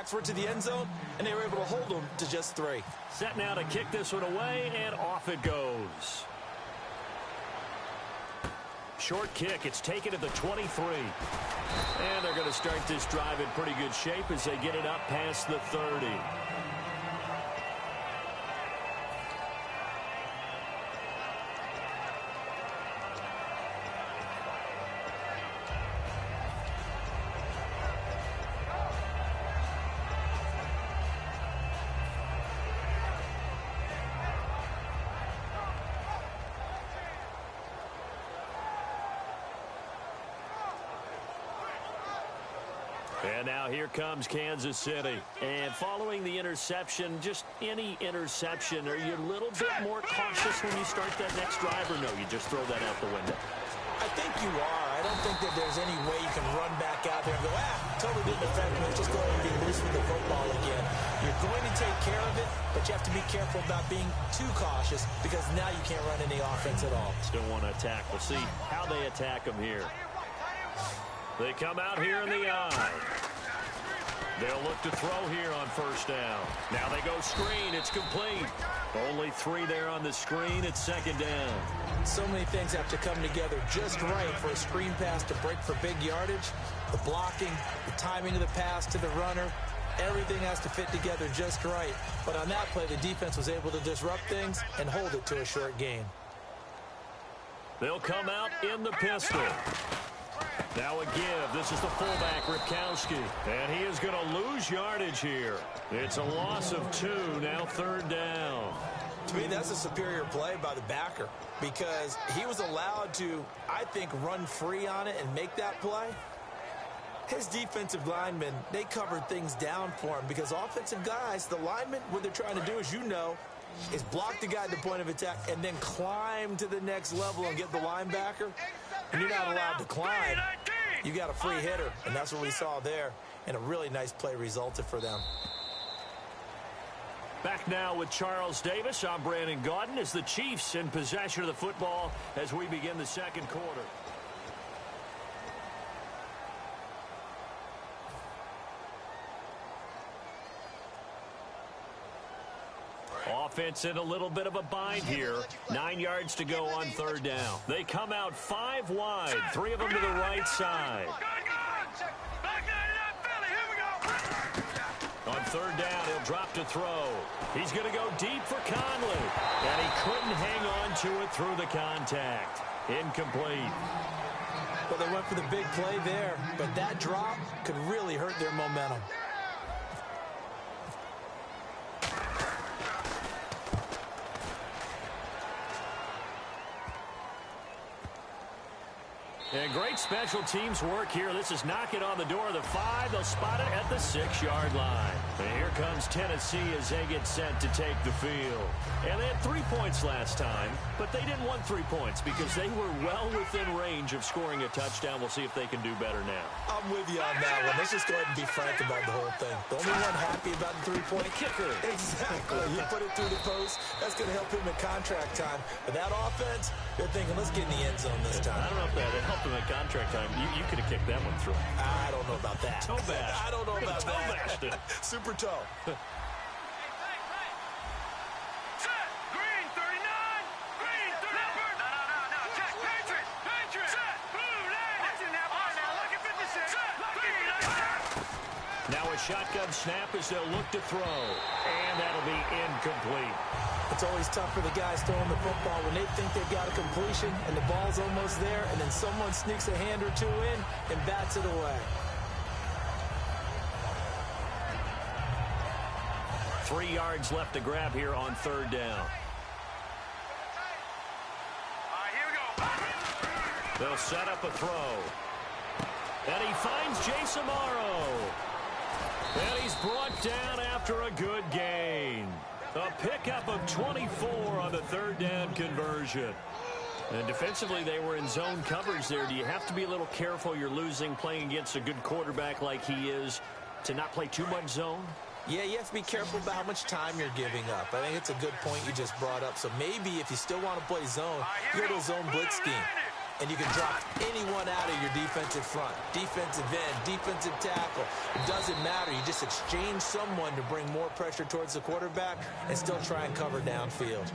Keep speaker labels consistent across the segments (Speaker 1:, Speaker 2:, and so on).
Speaker 1: backs were to the end zone, and they were able to hold them to just 3.
Speaker 2: Set now to kick this one away, and off it goes. Short kick. It's taken at the 23. And they're going to start this drive in pretty good shape as they get it up past the 30. And now here comes Kansas City. And following the interception, just any interception, are you a little bit more cautious when you start that next drive, or no, you just throw that out the window?
Speaker 1: I think you are. I don't think that there's any way you can run back out there and go, totally didn't affect me. Let's just go ahead and be loose with the football again. You're going to take care of it, but you have to be careful about being too cautious because now you can't run any offense at all.
Speaker 2: Still want to attack. We'll see how they attack them here. They come out here in the eye. They'll look to throw here on first down. Now they go screen. It's complete. Only 3 there on the screen. It's second down.
Speaker 1: So many things have to come together just right for a screen pass to break for big yardage. The blocking, the timing of the pass to the runner, everything has to fit together just right. But on that play, the defense was able to disrupt things and hold it to a short gain.
Speaker 2: They'll come out in the pistol. Now a give. This is the fullback, Ripkowski. And he is going to lose yardage here. It's a loss of 2, now third down.
Speaker 1: To me, that's a superior play by the backer because he was allowed to, I think, run free on it and make that play. His defensive linemen, they covered things down for him because offensive guys, the linemen, what they're trying to do, as you know, is block the guy at the point of attack and then climb to the next level and get the linebacker. And you're not allowed to climb. You got a free hitter, and that's what we saw there. And a really nice play resulted for them.
Speaker 2: Back now with Charles Davis. I'm Brandon Gaudin as the Chiefs in possession of the football as we begin the second quarter. Offense in a little bit of a bind here. 9 yards to go on third down. They come out 5 wide. 3 of them to the right side. On third down, he'll drop to throw. He's going to go deep for Conley. And he couldn't hang on to it through the contact. Incomplete.
Speaker 1: Well, they went for the big play there, but that drop could really hurt their momentum.
Speaker 2: And great special teams work here. This is knocking on the door of the 5. They'll spot it at the 6-yard line. And here comes Tennessee as they get set to take the field. And they had 3 points last time, but they didn't want 3 points because they were well within range of scoring a touchdown. We'll see if they can do better now.
Speaker 1: I'm with you on that one. Let's just go ahead and be frank about the whole thing. The only one happy about the 3-point
Speaker 2: kicker.
Speaker 1: Exactly. You put it through the post. That's going to help him at contract time. But that offense, they're thinking, let's get in the end zone this time.
Speaker 2: I don't know if that helped him at contract time. You could have kicked that one through.
Speaker 1: I don't know about that.
Speaker 2: Toe bash.
Speaker 1: I don't know about
Speaker 2: toe
Speaker 1: that.
Speaker 2: Bashed it.
Speaker 1: Super toe.
Speaker 2: Now a shotgun snap as they'll look to throw. And that'll be incomplete.
Speaker 1: It's always tough for the guys throwing the football when they think they've got a completion and the ball's almost there, and then someone sneaks a hand or two in and bats it away.
Speaker 2: 3 yards left to grab here on third down. They'll set up a throw. And he finds Jace Amaro. And he's brought down after a good gain. A pickup of 24 on the third down conversion. And defensively, they were in zone coverage there. Do you have to be a little careful? You're losing playing against a good quarterback like he is to not play too much zone?
Speaker 1: Yeah, you have to be careful about how much time you're giving up. I think it's a good point you just brought up. So maybe if you still want to play zone, you go to a zone blitz scheme. and you can drop anyone out of your defensive front. Defensive end, defensive tackle. It doesn't matter. You just exchange someone to bring more pressure towards the quarterback and still try and cover downfield.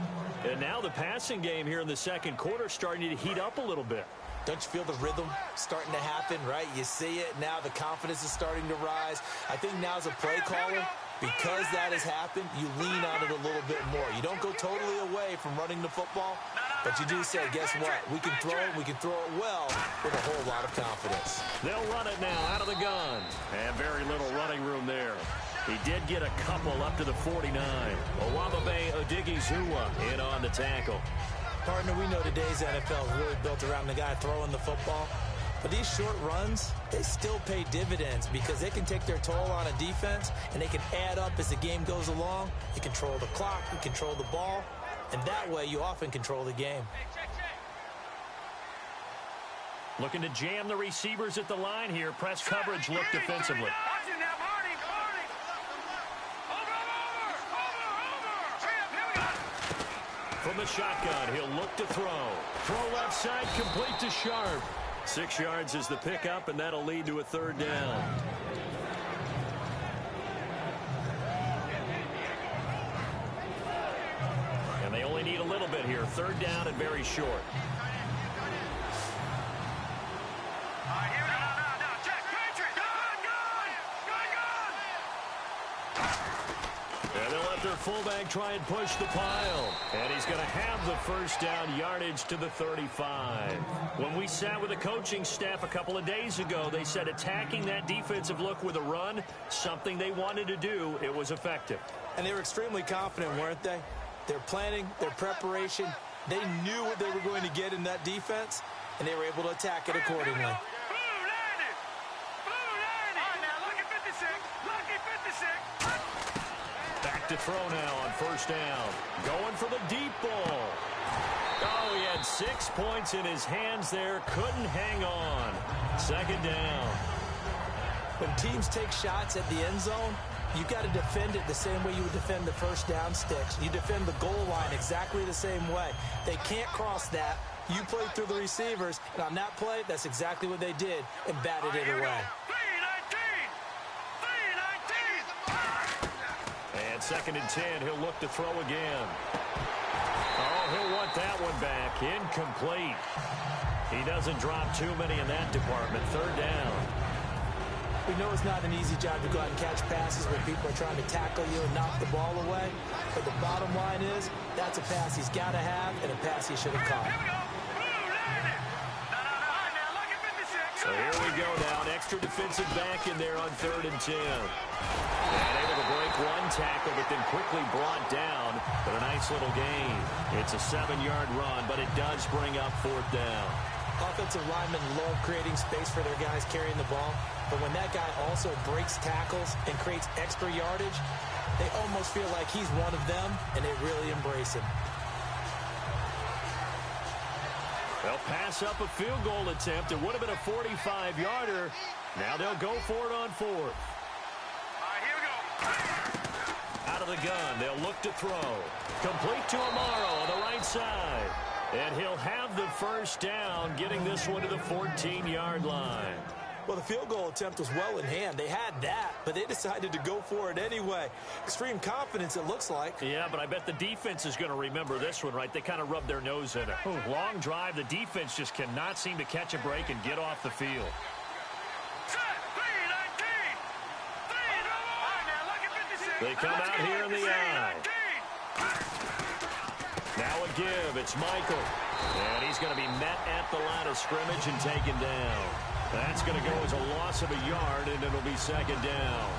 Speaker 2: And now the passing game here in the second quarter starting to heat up a little bit.
Speaker 1: Don't you feel the rhythm starting to happen, right? You see it. Now the confidence is starting to rise. I think now as a play caller, because that has happened, you lean on it a little bit more. You don't go totally away from running the football, but you do say, guess what? We can throw it. We can throw it well with a whole lot of confidence.
Speaker 2: They'll run it now out of the gun. And very little running room there. He did get a couple up to the 49. Owamabe Odigizua in on the tackle.
Speaker 1: Partner, we know today's NFL is really built around the guy throwing the football. But these short runs, they still pay dividends because they can take their toll on a defense and they can add up as the game goes along. You control the clock, you control the ball, and that way you often control the game.
Speaker 2: Looking to jam the receivers at the line here. Press coverage look defensively. From the shotgun, he'll look to throw. Throw left side, complete to Sharp. 6 yards is the pickup, and that'll lead to a third down. And they only need a little bit here. Third down and very short. Their fullback try and push the pile. And he's going to have the first down, yardage to the 35. When we sat with the coaching staff a couple of days ago, they said attacking that defensive look with a run, something they wanted to do. It was effective.
Speaker 1: And they were extremely confident, weren't they? Their planning, their preparation, they knew what they were going to get in that defense, and they were able to attack it accordingly.
Speaker 2: To throw now on first down. Going for the deep ball. Oh, he had 6 points in his hands there. Couldn't hang on. Second down.
Speaker 1: When teams take shots at the end zone, you got to defend it the same way you would defend the first down sticks. You defend the goal line exactly the same way. They can't cross that. You play through the receivers, and on that play, that's exactly what they did and batted it away.
Speaker 2: Second and 10, he'll look to throw again. Oh, he'll want that one back. Incomplete. He doesn't drop too many in that department. Third down.
Speaker 1: We know it's not an easy job to go out and catch passes when people are trying to tackle you and knock the ball away. But the bottom line is, that's a pass he's got to have and a pass he should have caught.
Speaker 2: So here we go now. An extra defensive back in there on 3rd and 10. And able to break one tackle, but then quickly brought down. But a nice little gain. It's a 7-yard run, but it does bring up 4th down.
Speaker 1: Offensive linemen love creating space for their guys carrying the ball. But when that guy also breaks tackles and creates extra yardage, they almost feel like he's one of them, and they really embrace him.
Speaker 2: They'll pass up a field goal attempt. It would have been a 45-yarder. Now they'll go for it on 4th. Out of the gun, they'll look to throw. Complete to Amaro on the right side. And he'll have the first down, getting this one to the 14-yard line.
Speaker 1: Well, the field goal attempt was well in hand. They had that, but they decided to go for it anyway. Extreme confidence, it looks like.
Speaker 2: Yeah, but I bet the defense is going to remember this one, right? They kind of rubbed their nose in it. Long drive. The defense just cannot seem to catch a break and get off the field. They come out here in the eye. Now a give. It's Michael. And he's going to be met at the line of scrimmage and taken down. That's going to go as a loss of a yard, and it'll be 2nd down.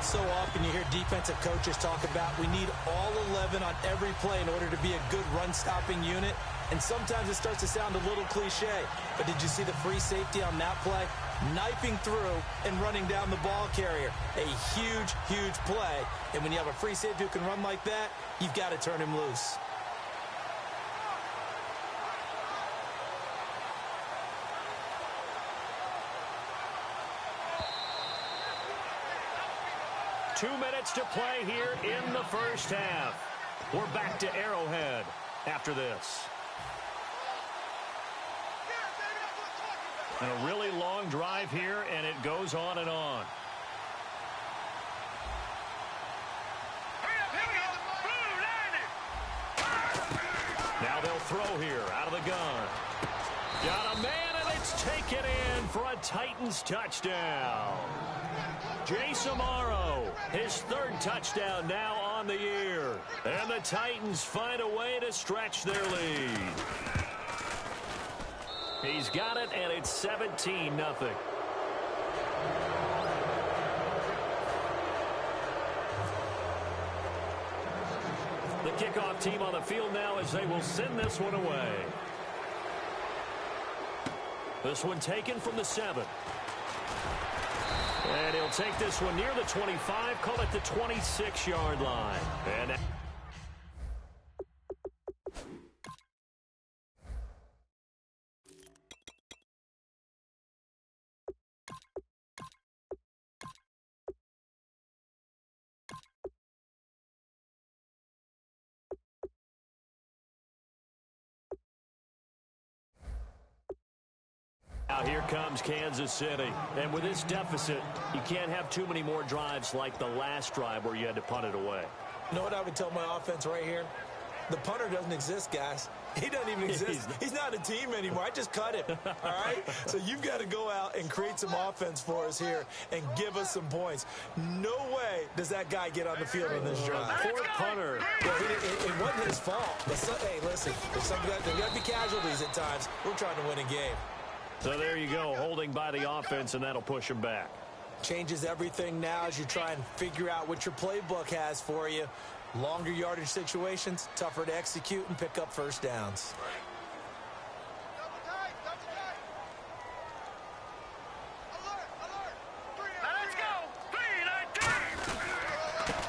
Speaker 1: So often you hear defensive coaches talk about we need all 11 on every play in order to be a good run-stopping unit. And sometimes it starts to sound a little cliche. But did you see the free safety on that play? Knifing through and running down the ball carrier. A huge, huge play. And when you have a free safety who can run like that, you've got to turn him loose.
Speaker 2: Two minutes to play here in the first half. We're back to Arrowhead after this. And a really long drive here, and it goes on and on. Now they'll throw here out of the gun. Got a man, and it's taken in for a Titans touchdown. Jace Amaro, his third touchdown now on the year. And the Titans find a way to stretch their lead. He's got it, and it's 17-0. The kickoff team on the field now as they will send this one away. This one taken from the 7. And he'll take this one near the 25, call it the 26-yard line. And now here comes Kansas City. And with this deficit, you can't have too many more drives like the last drive where you had to punt it away.
Speaker 1: You know what I would tell my offense right here? The punter doesn't exist, guys. He doesn't even exist. He's not a team anymore. I just cut him, all right? So you've got to go out and create some offense for us here and give us some points. No way does that guy get on the field on this drive.
Speaker 2: Poor punter.
Speaker 1: Well, it wasn't his fault. But hey, listen, there's got to be casualties at times. We're trying to win a game.
Speaker 2: So there you go, holding by the offense, and that'll push him back.
Speaker 1: Changes everything now as you try and figure out what your playbook has for you. Longer yardage situations, tougher to execute and pick up first downs.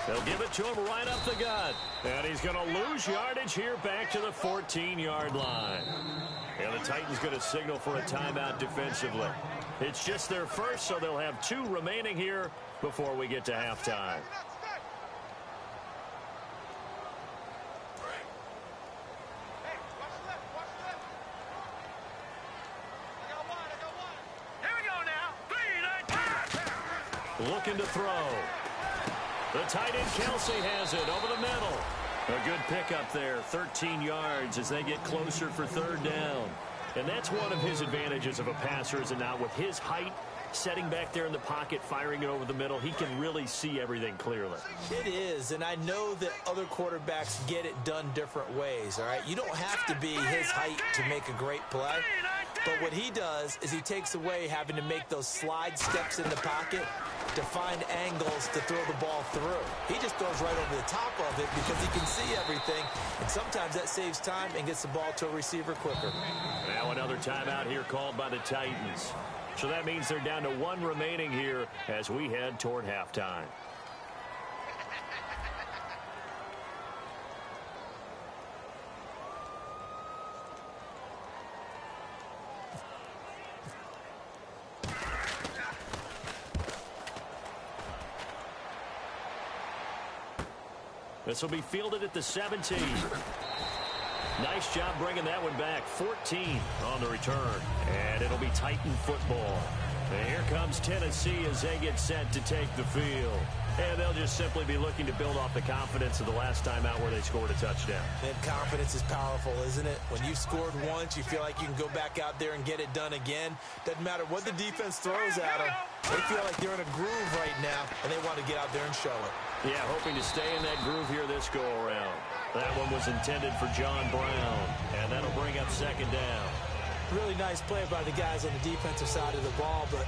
Speaker 2: They'll give it to him right up the gut. And he's going to lose yardage here back to the 14-yard line. And the Titans going to signal for a timeout defensively. It's just their first, so they'll have 2 remaining here before we get to halftime. Looking to throw. The tight end Kelsey has it over the middle. A good pickup there, 13 yards as they get closer for third down. And that's one of his advantages of a passer, is it not? With his height, setting back there in the pocket, firing it over the middle, he can really see everything clearly.
Speaker 1: It is, and I know that other quarterbacks get it done different ways, all right? You don't have to be his height to make a great play. But what he does is he takes away having to make those slide steps in the pocket to find angles to throw the ball through. He just throws right over the top of it because he can see everything, and sometimes that saves time and gets the ball to a receiver quicker.
Speaker 2: Now another timeout here called by the Titans. So that means they're down to 1 remaining here as we head toward halftime. This will be fielded at the 17. Nice job bringing that one back. 14 on the return. And it'll be Titan football. And here comes Tennessee as they get set to take the field. And they'll just simply be looking to build off the confidence of the last time out where they scored a touchdown.
Speaker 1: And confidence is powerful, isn't it? When you've scored once, you feel like you can go back out there and get it done again. Doesn't matter what the defense throws at them. They feel like they're in a groove right now, and they want to get out there and show it.
Speaker 2: Yeah, hoping to stay in that groove here this go-around. That one was intended for John Brown, and that'll bring up second down.
Speaker 1: Really nice play by the guys on the defensive side of the ball, but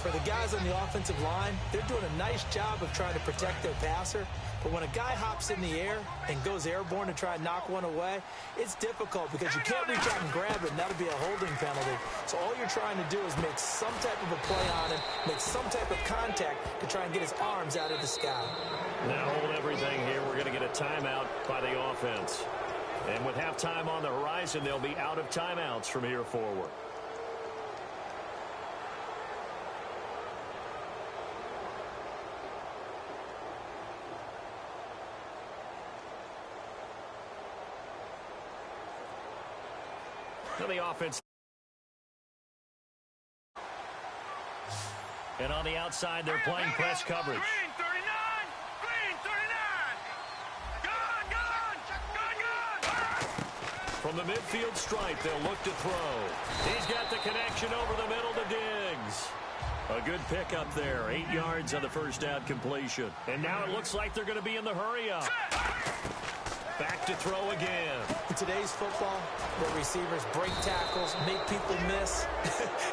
Speaker 1: for the guys on the offensive line, they're doing a nice job of trying to protect their passer. But when a guy hops in the air and goes airborne to try and knock one away, it's difficult because you can't reach out and grab it, and that'll be a holding penalty. So all you're trying to do is make some type of a play on him, make some type of contact to try and get his arms out of the sky.
Speaker 2: Now hold everything here. We're going to get a timeout by the offense. And with halftime on the horizon, they'll be out of timeouts from here forward. The offense And on the outside, they're playing press coverage.
Speaker 3: Green 39! Green 39! Gone!
Speaker 2: From the midfield stripe, they'll look to throw. He's got the connection over the middle to Diggs. A good pickup there. 8 yards on the first down completion. And now it looks like they're going to be in the hurry-up. Back to throw again.
Speaker 1: In today's football, where receivers break tackles, make people miss,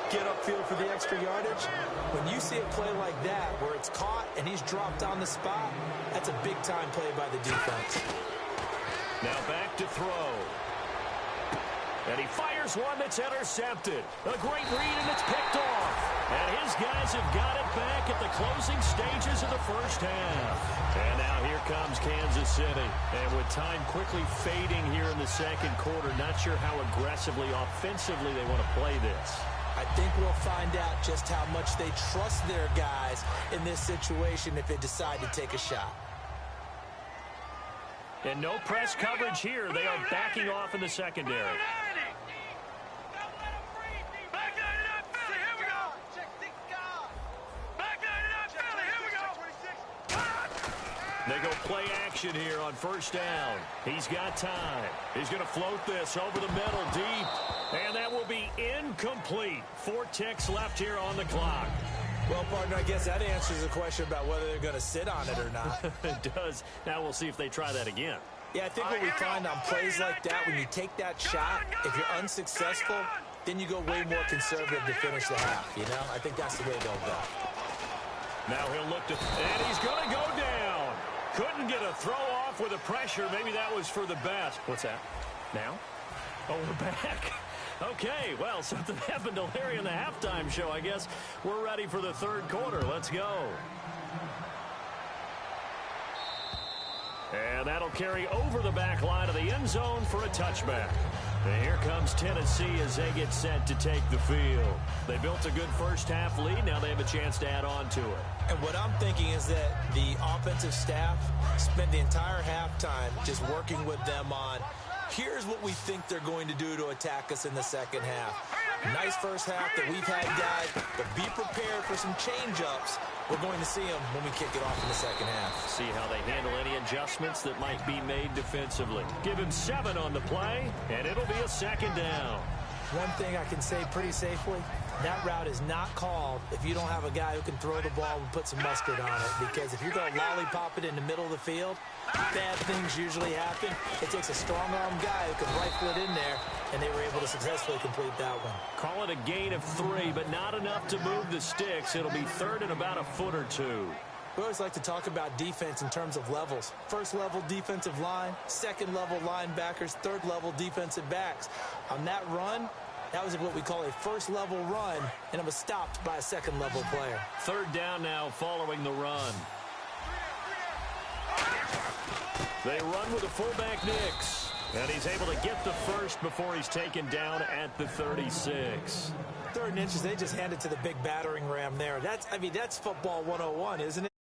Speaker 1: get upfield for the extra yardage, when you see a play like that where it's caught and he's dropped on the spot, that's a big-time play by the defense.
Speaker 2: Now back to throw. And he fires one that's intercepted. A great read, and it's picked off. And his guys have got it back at the closing stages of the first half. And now here comes Kansas City. And with time quickly fading here in the second quarter, not sure how aggressively, offensively they want to play this.
Speaker 1: I think we'll find out just how much they trust their guys in this situation if they decide to take a shot.
Speaker 2: And no press coverage here. They are backing off in the secondary. They go play action here on first down. He's got time. He's going to float this over the middle deep. And that will be incomplete. 4 ticks left here on the clock.
Speaker 1: Well, partner, I guess that answers the question about whether they're going to sit on it or not.
Speaker 2: It does. Now we'll see if they try that again.
Speaker 1: Yeah, I think what we find on plays like that, when you take that shot, if you're unsuccessful, then you go way more conservative to finish the half, you know? I think that's the way they'll go.
Speaker 2: Now he'll look to, and he's going to go down. Couldn't get a throw off with the pressure. Maybe that was for the best. What's that? Now? Oh, we're back. Okay, well, something happened to Larry in the halftime show, I guess. We're ready for the third quarter. Let's go. And that'll carry over the back line of the end zone for a touchback. And here comes Tennessee as they get set to take the field. They built a good first half lead. Now they have a chance to add on to it.
Speaker 1: And what I'm thinking is that the offensive staff spent the entire halftime just working with them on, here's what we think they're going to do to attack us in the second half. Nice first half that we've had, guys, but be prepared for some change-ups. We're going to see them when we kick it off in the second half.
Speaker 2: See how they handle any adjustments that might be made defensively. Give him 7 on the play, and it'll be a second down.
Speaker 1: One thing I can say pretty safely, that route is not called if you don't have a guy who can throw the ball and put some mustard on it. Because if you're going to lollipop it in the middle of the field, bad things usually happen. It takes a strong-arm guy who can rifle it in there, and they were able to successfully complete that one.
Speaker 2: Call it a gain of 3, but not enough to move the sticks. It'll be third and about a foot or 2.
Speaker 1: We always like to talk about defense in terms of levels. First level defensive line, second level linebackers, third level defensive backs. On that run, that was what we call a first level run, and it was stopped by a second level player.
Speaker 2: Third down now following the run. They run with a fullback Nix, and he's able to get the first before he's taken down at the 36.
Speaker 1: 3rd and inches, they just hand it to the big battering ram there. That's football 101, isn't it?